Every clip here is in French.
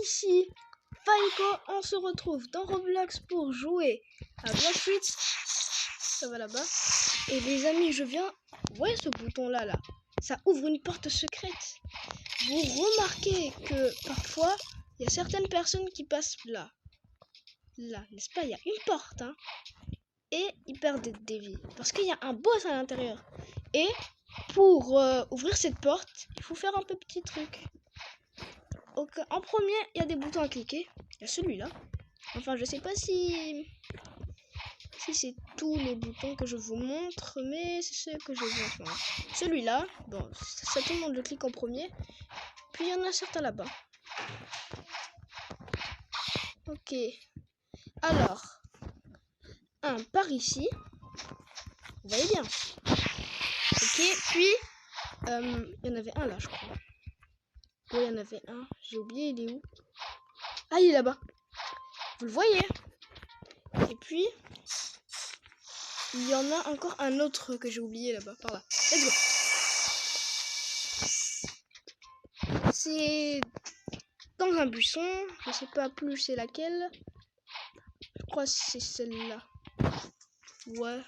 ici Faiko, on se retrouve dans Roblox pour jouer à Blox Fruits. Ça va là-bas. Et les amis, je viens... Vous voyez ce bouton là, ça ouvre une porte secrète. Vous remarquez que parfois, il y a certaines personnes qui passent là. Là, n'est-ce pas? Il y a une porte, hein. Et ils perdent des vies. Parce qu'il y a un boss à l'intérieur. Et pour ouvrir cette porte, il faut faire un petit truc. Donc, en premier, il y a des boutons à cliquer. Il y a celui-là. Enfin, je sais pas si c'est tous les boutons que je vous montre, mais c'est ce que je vu en ce moment. Celui-là, bon, ça tout le monde le clique en premier. Puis il y en a certains là-bas. Ok. Alors, un par ici. Vous voyez bien. Ok, puis il y en avait un là, je crois. Oui, il y en avait un. J'ai oublié, il est où? Ah, il est là-bas. Vous le voyez? Et puis, il y en a encore un autre que j'ai oublié là-bas, par là. Let's go. C'est dans un buisson. Je sais pas plus c'est laquelle. Je crois que c'est celle-là. Ouais.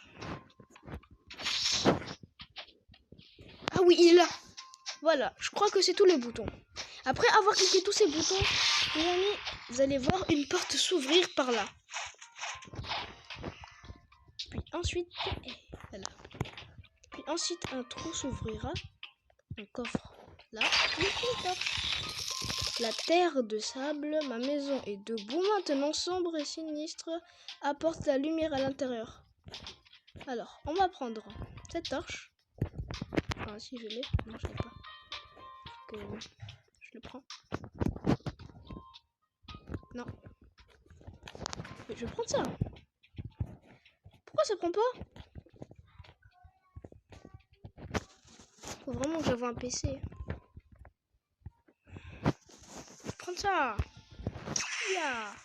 Ah oui, il est là. Voilà, je crois que c'est tous les boutons. Après avoir cliqué tous ces boutons, les amis, vous allez voir une porte s'ouvrir par là. Puis ensuite, voilà. Puis ensuite, un trou s'ouvrira. Un coffre là. Puis une porte. La terre de sable, ma maison est debout maintenant, sombre et sinistre, apporte la lumière à l'intérieur. Alors, on va prendre cette torche. Enfin, si je l'ai. Non, je l'ai pas. Que je le prends. Non. Mais je vais prendre ça. Pourquoi ça prend pas? Faut vraiment que j'avoue un PC. Je vais prendre ça. Yeah.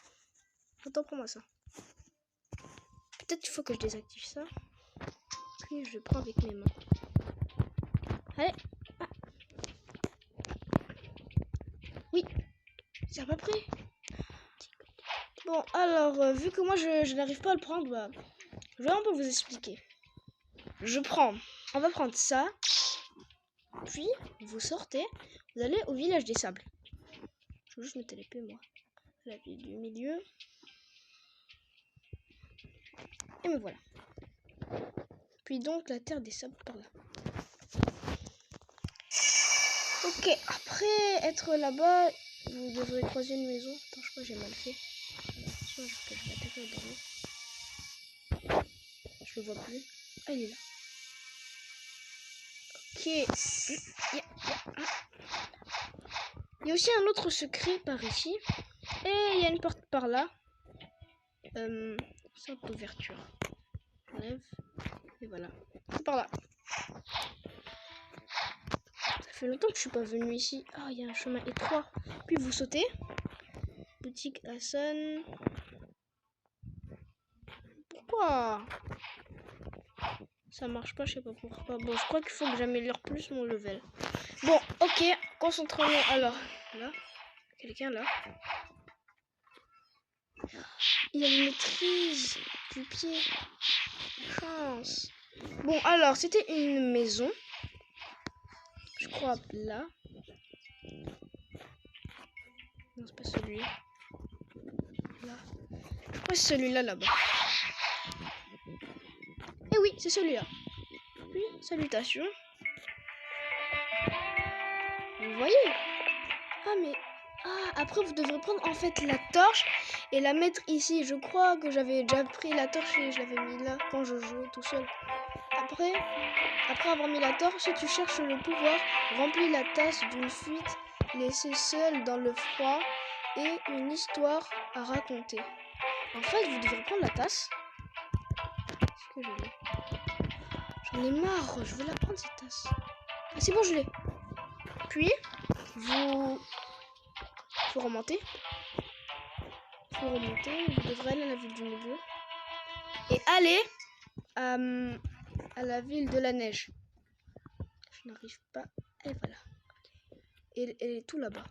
Attends, prends-moi ça. Peut-être qu'il faut que je désactive ça. Puis je le prends avec mes mains. Allez. Ah. Oui. C'est à peu près. Bon, alors, vu que moi je n'arrive pas à le prendre, bah, je vais un peu vous expliquer. On va prendre ça. Puis, vous sortez. Vous allez au village des sables. Je vais juste me téléper, moi. La ville du milieu. Et me voilà. Puis donc, la terre des sables par là. Ok, après être là-bas, vous devrez croiser une maison. Attends, je crois que j'ai mal fait. Attention, je vais atterrir au dernier. Je le vois plus. Ah, il est là. Ok. Il y a aussi un autre secret par ici. Et il y a une porte par là. Sorte d'ouverture. J'enlève. Et voilà. C'est par là. Ça fait longtemps que je suis pas venue ici. Ah, il y a un chemin étroit. Puis vous sautez. Boutique Hassan. Pourquoi ça marche pas, je sais pas pourquoi. Bon, je crois qu'il faut que j'améliore plus mon level. Bon, ok, concentrons-nous. Alors, là, quelqu'un là. Il y a une maîtrise du pied. Chance. Bon, alors, c'était une maison. Je crois là. Non, c'est pas celui. Là. Je crois que c'est celui-là là-bas. Et oui, c'est celui-là. Puis, salutations. Vous voyez? Ah, mais... Ah, après, vous devrez prendre en fait la torche et la mettre ici. Je crois que j'avais déjà pris la torche et je l'avais mis là quand je jouais tout seul. Après avoir mis la torche, si tu cherches le pouvoir, remplis la tasse d'une fuite, laissée seule dans le froid et une histoire à raconter. En fait, vous devrez prendre la tasse. Est-ce que je l'ai? J'en ai marre, je veux la prendre cette tasse. Ah, c'est bon, je l'ai. Puis, faut remonter. Vous devrez aller à la ville du milieu. Et aller à la ville de la neige. Je n'arrive pas. Et voilà. Et elle est tout là-bas.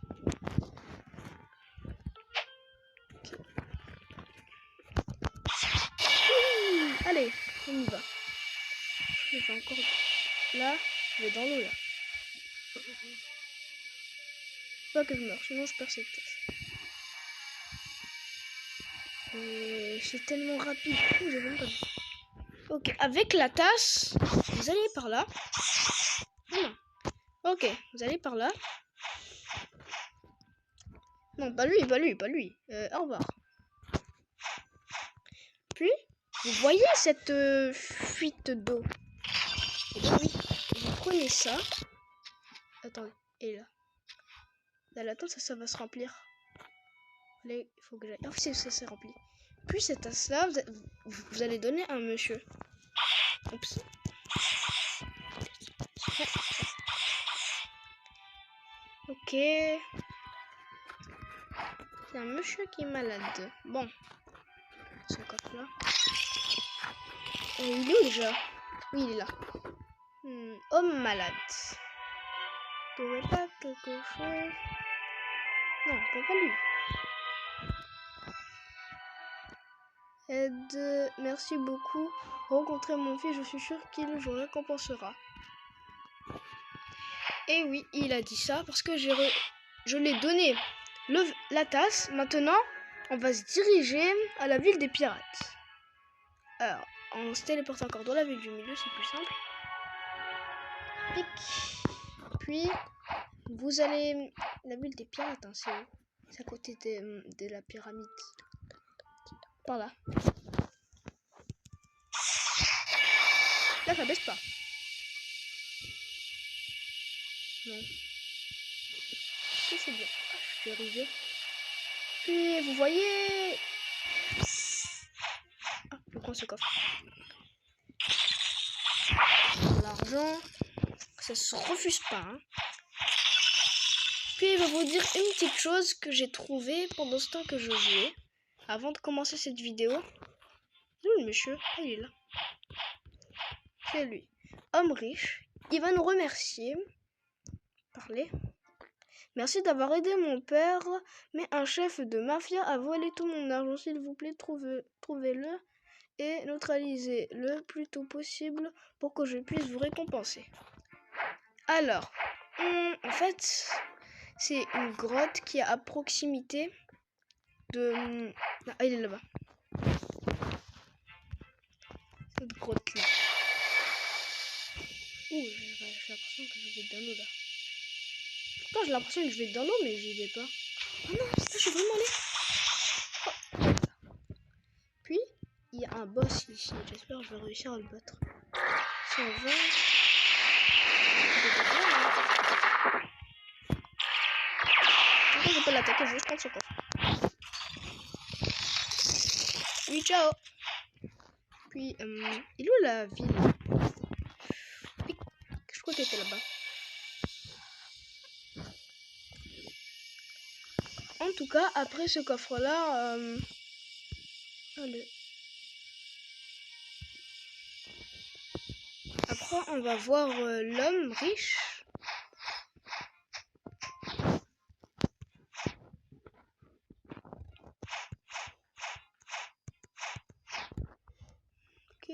Allez, on y va. Je vais encore là, je vais dans l'eau là. Pas que je meurs, sinon je perds cette tasse. C'est tellement rapide. Oh, j'ai même pas vu. Ok, avec la tasse, vous allez par là. Non. Ok, vous allez par là. Non, pas lui, pas lui, pas lui. Au revoir. Puis, vous voyez cette fuite d'eau? Et bien oui, vous prenez ça. Attendez, et là. Là, la tasse, ça va se remplir. Allez, il faut que j'aille. Ah, ça s'est rempli. Puis cette tasse-là, vous allez donner à un monsieur. Oups. Ok. C'est un monsieur qui est malade. Bon. Son coffre là. Il est où déjà? Oui, il est là. Homme malade. T'aurais pas quelque chose? Non, pas lui. Aide, merci beaucoup. Rencontrer mon fils, je suis sûre qu'il vous récompensera. Et oui, il a dit ça parce que je l'ai donné la tasse. Maintenant, on va se diriger à la ville des pirates. Alors, on se téléporte encore dans la ville du milieu, c'est plus simple. Pic. Puis, vous allez... La ville des pirates, hein, c'est à côté de la pyramide. Par là. Là, ça baisse pas. Non. C'est bien. Je vais arriver. Puis, vous voyez... Ah, je prends ce coffre. L'argent, ça se refuse pas. Hein. Puis, je vais vous dire une petite chose que j'ai trouvée pendant ce temps que je jouais. Avant de commencer cette vidéo. Où le monsieur? Ah, il est là. C'est lui. Homme riche. Il va nous remercier. Parler. Merci d'avoir aidé mon père, mais un chef de mafia a volé tout mon argent. S'il vous plaît, trouvez-le et neutralisez le plus tôt possible pour que je puisse vous récompenser. Alors, en fait, c'est une grotte qui est à proximité de... Ah, il est là-bas. Cette grotte-là. Ouh, j'ai l'impression que je vais dans l'eau là. Pourtant, j'ai l'impression que je vais dans l'eau, mais j'y vais pas. Oh non, je suis vraiment allée. Oh. Puis, il y a un boss ici. J'espère que je vais réussir à le battre. 120. Je ne vais pas l'attaquer, je vais juste prendre son coffre. Oui, ciao. Puis, il est où la ville? Je crois qu'elle était là-bas. En tout cas, après ce coffre-là, allez. Après, on va voir l'homme riche. Ok.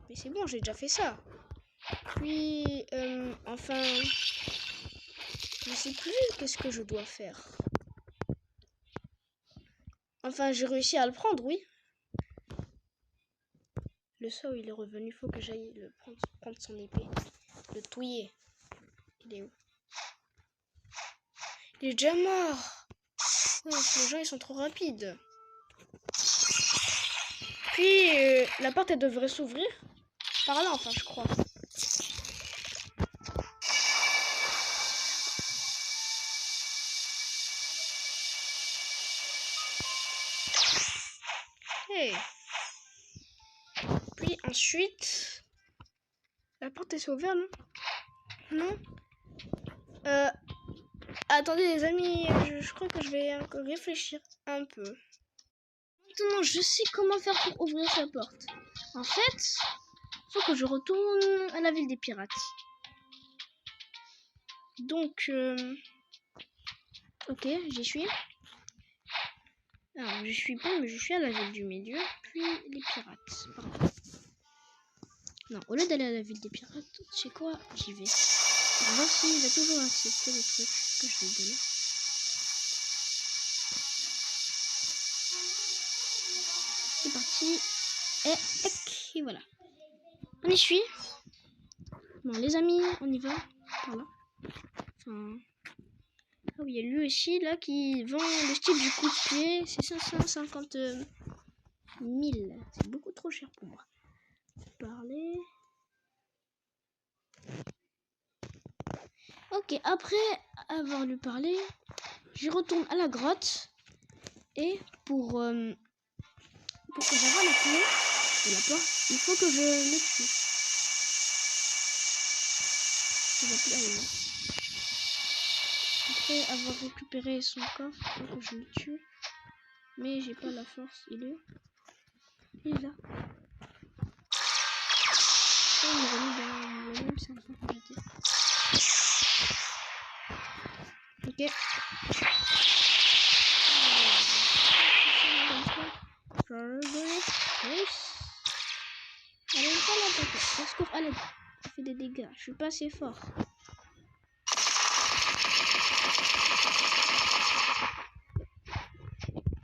Mais c'est bon, j'ai déjà fait ça. Puis, enfin, je sais plus qu'est-ce que je dois faire. Enfin, j'ai réussi à le prendre, oui. Le saut, il est revenu. Faut que j'aille le prendre son épée. Le touiller. Il est où? Il est déjà mort. Oh, les gens, ils sont trop rapides. Puis, la porte, elle devrait s'ouvrir. Par là, enfin, je crois. Hey. Puis ensuite, la porte est ouverte, non? Non. Attendez les amis, je crois que je vais encore réfléchir un peu. Maintenant, je sais comment faire pour ouvrir sa porte. En fait, faut que je retourne à la ville des pirates. Donc, ok, j'y suis. Alors, je suis pas, mais je suis à la ville du milieu, puis les pirates. Pardon. Non, au lieu d'aller à la ville des pirates, tu sais quoi? J'y vais. Pour voir s'il va toujours accepter les trucs que je vais lui donner. C'est parti. Et voilà. On y suit. Bon, les amis, on y va. Par là. Enfin... Ah oui, il y a lui aussi, là, qui vend le style du coup de pied. C'est 550 000. C'est beaucoup trop cher pour moi. Parler. Ok, après avoir lui parlé, je retourne à la grotte. Et pour que j'aille la clé de la porte, il faut que je le tue. Il va plus aller. Après avoir récupéré son coffre, il faut que je le tue. Mais j'ai pas la force. Il est où? Il est là. Oh, il m'a remis dans le même sens que j'étais. Ok. Je vais le donner. Nice. Allez, pas l'attaquer. Au secours, à l'aide. Ça fait des dégâts. Je suis pas assez fort.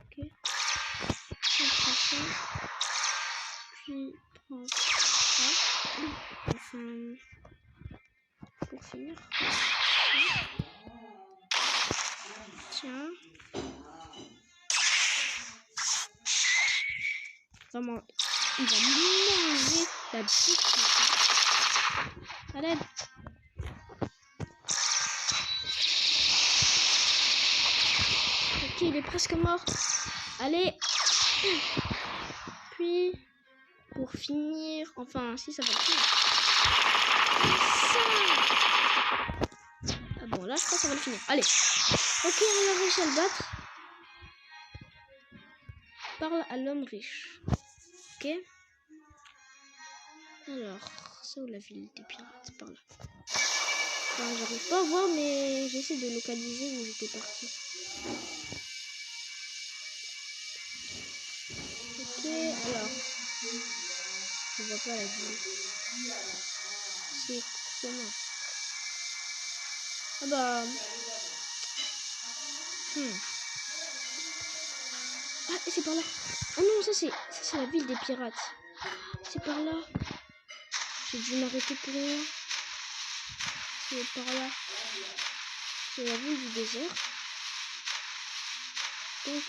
Ok. Je prends ça. Puis prends ça. Enfin. Pour finir. Tiens. Vraiment, il va manger la petite. À l'aide. Ok, il est presque mort. Allez. Puis, pour finir, enfin, si ça va finir. Ah bon, là, je crois que ça va le finir. Allez. Ok, on a réussi à le battre. Parle à l'homme riche. Ok. Alors, c'est où la ville des pirates? Par là. Enfin, j'arrive pas à voir, mais j'essaie de localiser où j'étais parti. Ok, alors. Je vois pas la ville. C'est comment? Ah bah. Ah, c'est par là. Ah non, ça c'est la ville des pirates. C'est par là. J'ai dû m'arrêter pour rien. C'est par là. C'est la ville du désert. Donc,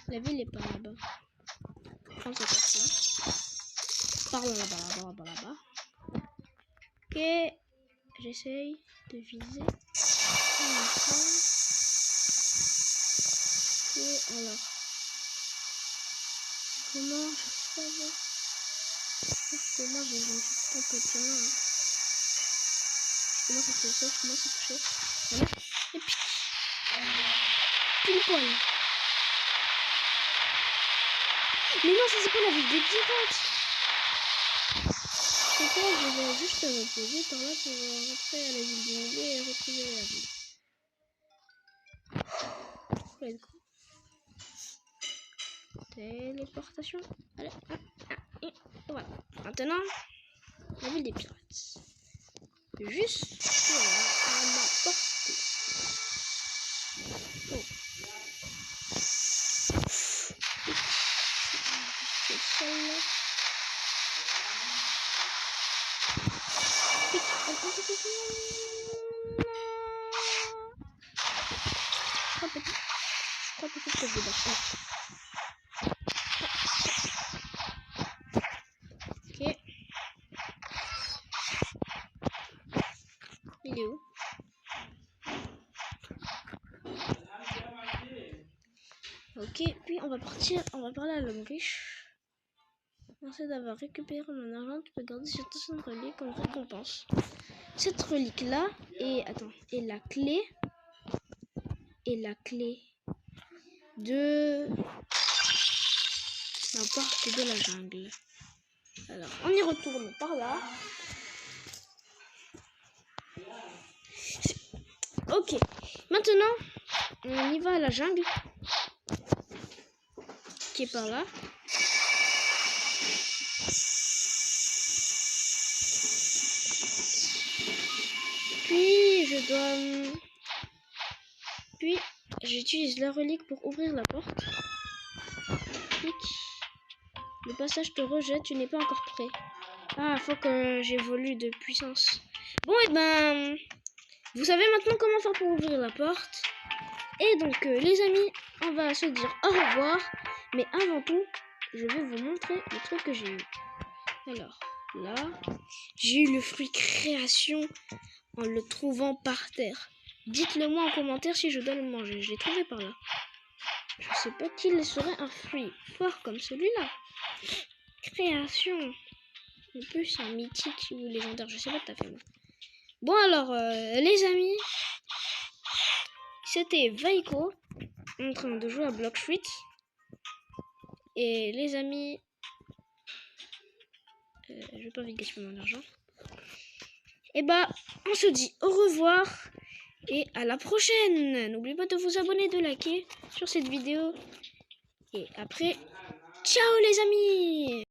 la ville est par là-bas. Prends cette carte-là. Par là-bas. Ok. J'essaye de viser. Ok, alors. Comment je fais là? Comment je me suis trompé de chemin. Je commence à toucher, Voilà. Et puis. Pile poil. Mais non, ça c'est pas la ville des pirates. C'est quoi? Je vais juste me poser par là pour rentrer à la ville du milieu et retrouver la ville. Let's go. Téléportation. Allez. Et voilà. Maintenant, la ville des pirates. Juste là, à ma portée. Oh. C'est celle-là. Je crois peut-être que je vais battre. Ok. Il est où? Ok, puis on va parler à l'homme riche. Merci d'avoir récupéré mon argent, tu peux garder cette ancienne relique comme récompense. Cette relique là, et la clé de la porte de la jungle. Alors, on y retourne par là. Ok, maintenant, On y va à la jungle. Qui est par là. Puis je dois... Puis j'utilise la relique pour ouvrir la porte. Clic. Le passage te rejette, tu n'es pas encore prêt. Ah, faut que j'évolue de puissance. Bon, et ben... Vous savez maintenant comment faire pour ouvrir la porte. Et donc, les amis, on va se dire au revoir. Mais avant tout, je vais vous montrer le truc que j'ai eu. Alors, là, j'ai eu le fruit création en le trouvant par terre. Dites-le moi en commentaire si je dois le manger. Je l'ai trouvé par là. Je sais pas qu'il serait un fruit fort comme celui-là. Création. En plus, un mythique ou légendaire. Je sais pas tout à fait moi. Bon alors, les amis, c'était Vaiko en train de jouer à Blox Fruit. Et les amis, je vais pas vite gaspiller mon argent. Et bah, on se dit au revoir et à la prochaine. N'oubliez pas de vous abonner, de liker sur cette vidéo. Et après, ciao les amis!